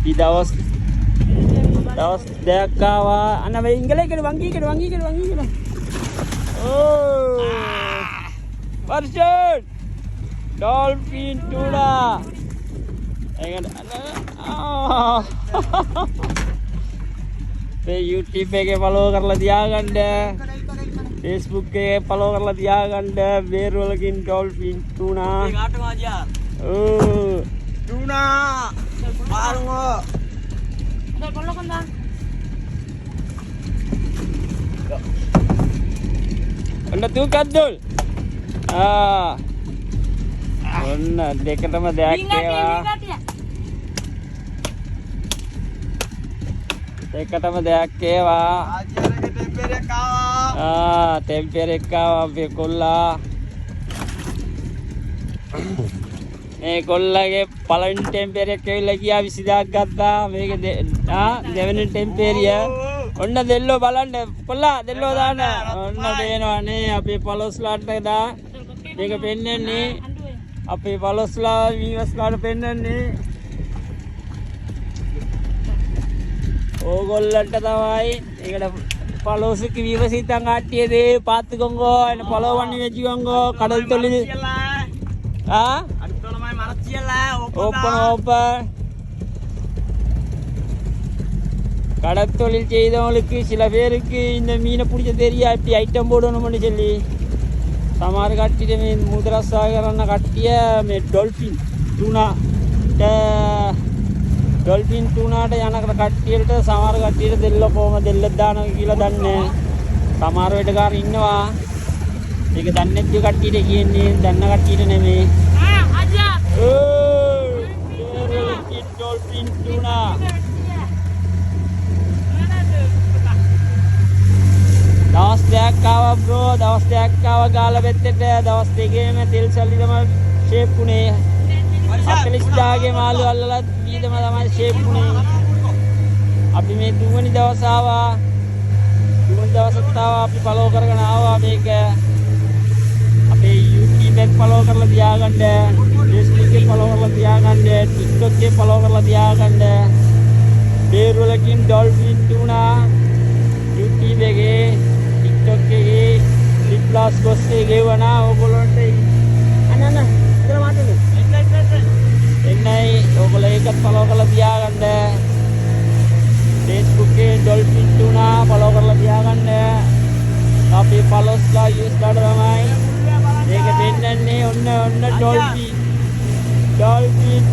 අපි දවස් දෙකක් ආවා. අන්න මේ ඉංගලේකට වංගීකට. ඕ! වර්ෂන්! ඩොල්ෆින් ටුනා. මේ YouTube එකේ follow කරලා තියාගන්න. Facebook එකේ follow කරලා තියාගන්න. බේරුවලකින් ඩොල්ෆින් ටුනා. මේ කාට මාජියා? ඕ! ටුනා! පාරුංගෝ. Dol follow kan dah. Anda tu kadul. ඔන්න දෙකටම දෙයක් ඒවා. දෙකටම දෙයක් ඒවා. ටෙම්පරේචර් ආවා අපේ කොල්ලා. මේ කොල්ලගේ පළවෙනි ටෙම්පරේචර් කෙවිලා ගියා 20000ක් ගත්තා. මේක දෙවෙනි ටෙම්පරේචර්. ඔන්න දෙල්ලෝ බලන්න කොල්ලා දෙල්ලෝ දාන්න. ඔන්න දෙනවනේ අපේ පළොස්ලාට දා. මේක පෙන්නන්නේ අපේ පළොස්ලා වීවස්ලාට පෙන්නන්නේ. ඕගොල්ලන්ට තමයි ඒකට පළොස්ක වීවසිතන් ආට්ටියේදී පාත්තුකොංගෝ එන පළවන්නේ වෙජිගොංගෝ කඩල් තොලි Mai marciela open கடத்தொழில் செய்தவங்களுக்கு சில பேருக்கு இந்த மீனை பிடிச்ச தெரியா இப்படி ஐட்டம் போடணும்னு சொல்லி සමහර කට්ටියට මේ මුද්‍රස්සා කරන්න කට්ටිය මේ ඩොල්ෆින් ටුනාට යන කට්ටියට සමහර කට්ටියට දෙල්ල කොහම දෙල්ලක් දානවා කියලා දන්නේ සමහර වෙටකාර ඉන්නවා ඒක දන්නේ නැති කට්ටියට කියන්නේ දන්න කට්ටියට නෙමෙයි ඩොල්ෆින් ටුනා දවස් දෙකක් ආවා බ්‍රෝ දවස් දෙකක් ආවා ගාලා බෙත්තට දවස් දෙකේම තෙල් සල්ලි තමයි ෂේප් උනේ 40000ගේ මාළු අල්ලලා දීදම තමයි ෂේප් උනේ අපි මේ තුන්වෙනි දවස් ආවා තුන්වෙනි දවසත් ආවා අපි ෆලෝ කරගෙන ආවා මේක අපේ YouTube එක ෆලෝ කරලා තියාගන්න Facebook එක ෆලෝ කරලා තියාගන්න TikTok එක ෆලෝ කරලා තියාගන්න බේරුවලකින් ඩොල්ෆින් ටුනා YouTube එකේ TikTok එකේ රිප්ලාස් කොස්සේ ගෙවනා ඕගොල්ලන්ට අනන ඉතල මාතේ එන්නයි ඕගොල්ලෝ ඒකත් ෆලෝ කරලා තියාගන්න Facebook එකේ ඩොල්ෆින් ටුනා ෆලෝ කරලා තියාගන්න අපි ෆලෝස්ලා යූස් කරලා තමයි මේක දෙන්නන්නේ ඔන්න ඩොල්ෆින්